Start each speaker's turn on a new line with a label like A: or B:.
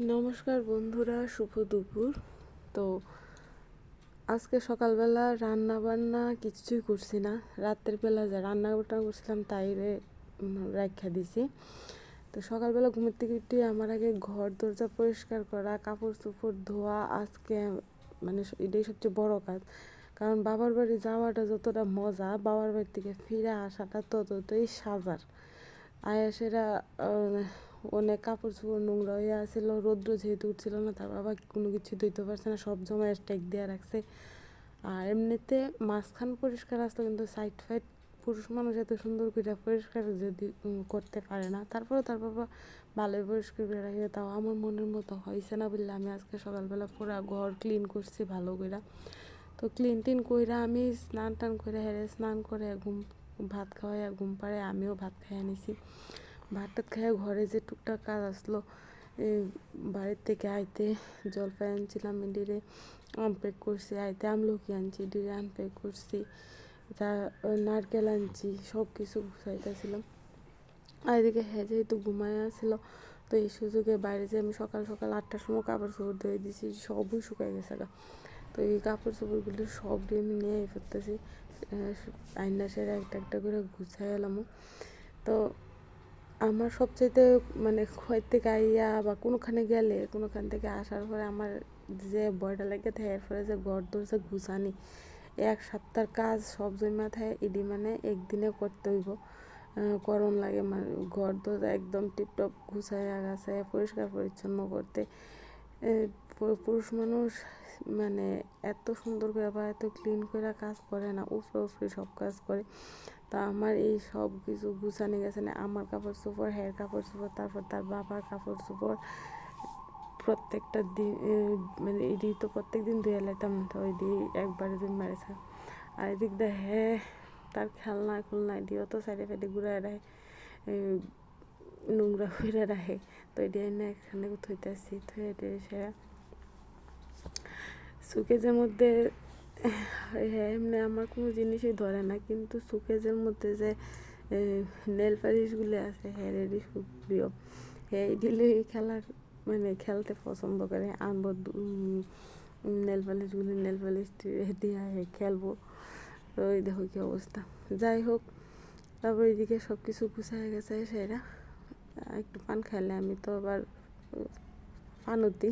A: নমস্কার বন্ধুরা, শুভ দুপুর। তো আজকে সকালবেলা রান্না বান্না কিছুই করছি না। রাতের বেলা যা রান্না বান্না করছিলাম তাই রাখা দিছি। তো সকালবেলা ঘুমের থেকে উঠে আমার আগে ঘর দরজা পরিষ্কার করা, কাপড় চোপড় ধোয়া আজকে মানে এটাই সবচেয়ে বড় কাজ। কারণ বাবার বাড়ি যাওয়াটা যতটা মজা, বাবার বাড়ি থেকে ফিরে আসাটা ততটাই সাজার। আয়াসেরা অনেক কাপড় চোপড় নোংরা হয়ে আসছিল, রৌদ্র যেহেতু উঠছিল না, তার বাবা কোনো কিছু ধুইতে পারছে না, সব জমায় স্টেক দেওয়া রাখছে। আর এমনিতে মাঝখান পরিষ্কার আসলো, কিন্তু সাইড ফাইড পুরুষ মানুষ এত সুন্দর করে পরিষ্কার যদি করতে পারে না, তারপরে তার বাবা ভালোই পরিষ্কার করে রাখে। তাও আমার মনের মতো হয়েছে না বললে আমি আজকে সকালবেলা পুরো ঘর ক্লিন করছি ভালো করে। তো ক্লিন টিন কইরা আমি স্নান টান করে স্নান করে ভাত খাওয়াই ঘুম পাড়ে আমিও ভাত খাইয়া নিছি। ভাত টাত খাইয়া ঘরে যে টুকটাক কাজ আসলো, বাড়ির থেকে আইতে জলপাই আনছিলাম, এডিরে আনপ্যাক করছি, আইতে আমলকি আনছি, এডিরে আনপ্যাক করছি, যা নারকেল আনছি, সব কিছু গুছাইতেছিলাম। আর এদিকে যেহেতু ঘুমায় আসছিল, তো এই সুযোগে বাইরে যে আমি সকাল সকাল 8টার সময় কাপড় চোপড় ধুয়ে দিয়েছি, সবই শুকাই গেছে। তো এই কাপড় চোপড়গুলো সব দিয়ে আমি নিয়ে ফেলতেছি, আইনা সেরে একটা একটা করে গুছাই এলাম। তো আমার সবচাইতে মানে খোয়ার থেকে আইয়া বা কোনোখানে গেলে, কোনোখান থেকে আসার পরে আমার যে ভয়টা লাগে থাকে, এরপরে যে ঘর দরজা গুছানি, এক সপ্তাহের কাজ সব জমা থাকে, এডি মানে একদিনে করতে হইব। করণ লাগে মানে ঘর দরজা একদম টিপটপ গুছাইয়া গাছাইয়া পরিষ্কার পরিচ্ছন্ন করতে। পুরুষ মানুষ মানে এত সুন্দর করে বা এত ক্লিন করে কাজ করে না, উপরে উপরে সব কাজ করে। তা আমার এই সব কিছু গুছানি গেছে না, আমার কাপড় চোপড়, কাপড় চোপড়, তারপর তার বাবার কাপড় চোপড়, প্রত্যেকটা দিন মানে এটি তো প্রত্যেক দিন ধুয়ে লাইতাম না, তো ওই দিয়ে একবারে দিন মারেছে। আর এদিক দিয়ে তার খেলনা খুলনা এটিও তো সাইডে ফাইডে ঘুরায় রাখে, নোংরা করে রাখে। তো এটি না এখানে থইতেছি, থুয়ে সে সুকেজের মধ্যে এমনি আমার কোনো জিনিসই ধরে না, কিন্তু সুকেজের মধ্যে যে নেল পালিশগুলো আছে এরই খুব প্রিয়। এগুলি মানে খেলতে পছন্দ করে, আনবো নেল পালিশ দিয়ে খেলবো। তো ওই দেখো কি অবস্থা। যাই হোক, তারপর এদিকে সব কিছু গুছায় গেছে, সেরা একটু পান খাইলে আমি তো আবার ফানুতি